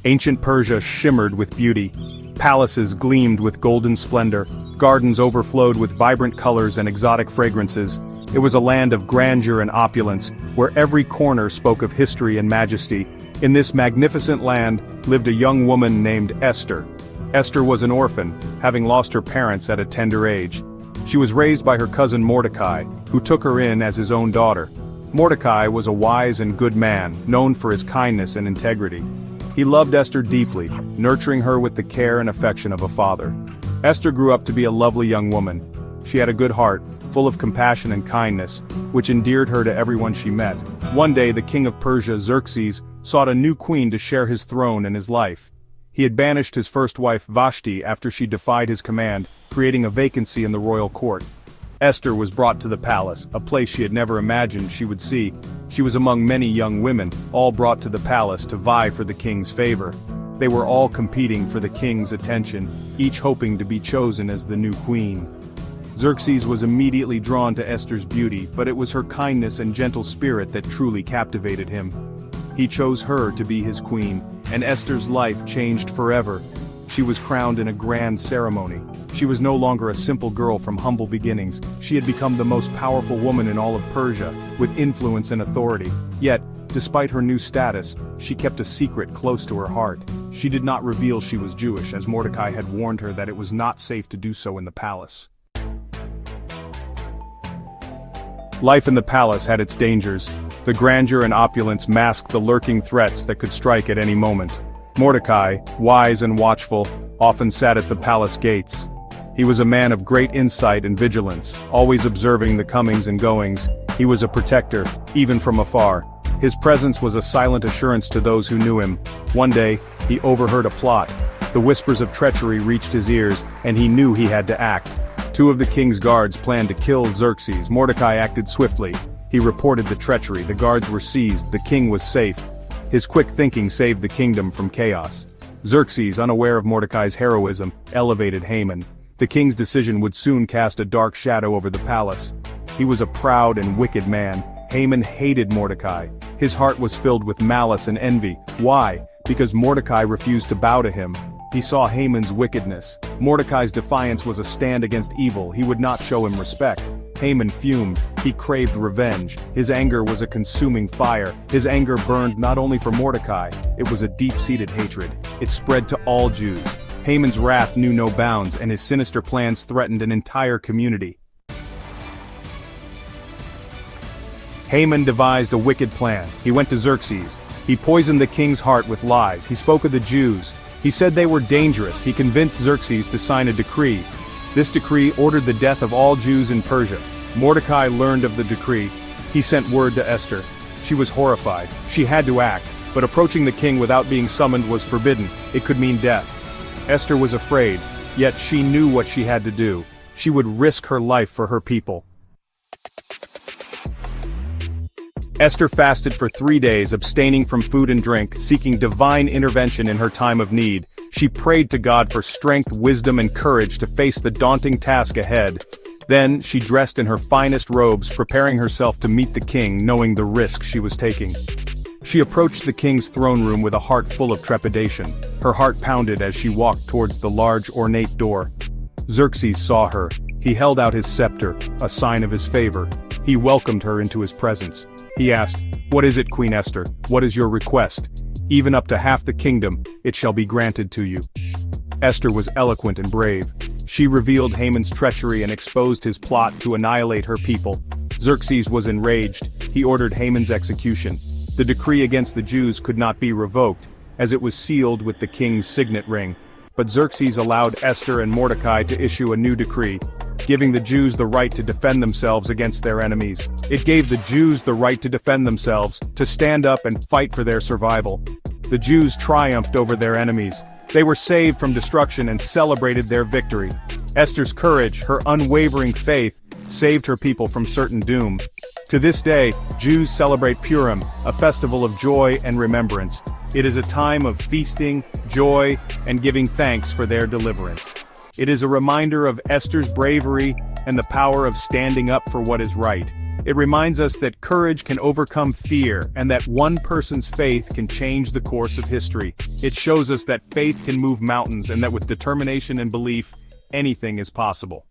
Ancient Persia shimmered with beauty. Palaces gleamed with golden splendor. Gardens overflowed with vibrant colors and exotic fragrances. It was a land of grandeur and opulence, where every corner spoke of history and majesty. In this magnificent land lived a young woman named Esther. Esther was an orphan, having lost her parents at a tender age. She was raised by her cousin Mordecai, who took her in as his own daughter. Mordecai was a wise and good man, known for his kindness and integrity. He loved Esther deeply, nurturing her with the care and affection of a father. Esther grew up to be a lovely young woman. She had a good heart, full of compassion and kindness, which endeared her to everyone she met. One day the king of Persia, Xerxes, sought a new queen to share his throne and his life. He had banished his first wife Vashti after she defied his command, creating a vacancy in the royal court. Esther was brought to the palace, a place she had never imagined she would see. She was among many young women, all brought to the palace to vie for the king's favor. They were all competing for the king's attention, each hoping to be chosen as the new queen. Xerxes was immediately drawn to Esther's beauty, but it was her kindness and gentle spirit that truly captivated him. He chose her to be his queen, and Esther's life changed forever. She was crowned in a grand ceremony. She was no longer a simple girl from humble beginnings. She had become the most powerful woman in all of Persia, with influence and authority. Yet, despite her new status, she kept a secret close to her heart. She did not reveal she was Jewish, as Mordecai had warned her that it was not safe to do so in the palace. Life in the palace had its dangers. The grandeur and opulence masked the lurking threats that could strike at any moment. Mordecai, wise and watchful, often sat at the palace gates. He was a man of great insight and vigilance, always observing the comings and goings. He was a protector, even from afar. His presence was a silent assurance to those who knew him. One day, he overheard a plot. The whispers of treachery reached his ears, and he knew he had to act. Two of the king's guards planned to kill Xerxes. Mordecai acted swiftly. He reported the treachery. The guards were seized. The king was safe. His quick thinking saved the kingdom from chaos. Xerxes, unaware of Mordecai's heroism, elevated Haman. The king's decision would soon cast a dark shadow over the palace. He was a proud and wicked man. Haman hated Mordecai. His heart was filled with malice and envy. Why? Because Mordecai refused to bow to him. He saw Haman's wickedness. Mordecai's defiance was a stand against evil. He would not show him respect. Haman fumed. He craved revenge. His anger was a consuming fire. His anger burned not only for Mordecai, it was a deep-seated hatred. It spread to all Jews. Haman's wrath knew no bounds, and his sinister plans threatened an entire community. Haman devised a wicked plan. He went to Xerxes. He poisoned the king's heart with lies. He spoke of the Jews. He said they were dangerous. He convinced Xerxes to sign a decree. This decree ordered the death of all Jews in Persia. Mordecai learned of the decree. He sent word to Esther. She was horrified. She had to act, but approaching the king without being summoned was forbidden. It could mean death. Esther was afraid, yet she knew what she had to do. She would risk her life for her people. Esther fasted for 3 days, abstaining from food and drink, seeking divine intervention in her time of need. She prayed to God for strength, wisdom, and courage to face the daunting task ahead. Then, she dressed in her finest robes, preparing herself to meet the king, knowing the risk she was taking. She approached the king's throne room with a heart full of trepidation. Her heart pounded as she walked towards the large, ornate door. Xerxes saw her. He held out his scepter, a sign of his favor. He welcomed her into his presence. He asked, "What is it, Queen Esther? What is your request? Even up to half the kingdom, it shall be granted to you." Esther was eloquent and brave. She revealed Haman's treachery and exposed his plot to annihilate her people. Xerxes was enraged. He ordered Haman's execution. The decree against the Jews could not be revoked, as it was sealed with the king's signet ring. But Xerxes allowed Esther and Mordecai to issue a new decree, giving the Jews the right to defend themselves against their enemies. It gave the Jews the right to defend themselves, to stand up and fight for their survival. The Jews triumphed over their enemies. They were saved from destruction and celebrated their victory. Esther's courage, her unwavering faith, saved her people from certain doom. To this day, Jews celebrate Purim, a festival of joy and remembrance. It is a time of feasting, joy, and giving thanks for their deliverance. It is a reminder of Esther's bravery and the power of standing up for what is right. It reminds us that courage can overcome fear and that one person's faith can change the course of history. It shows us that faith can move mountains and that with determination and belief, anything is possible.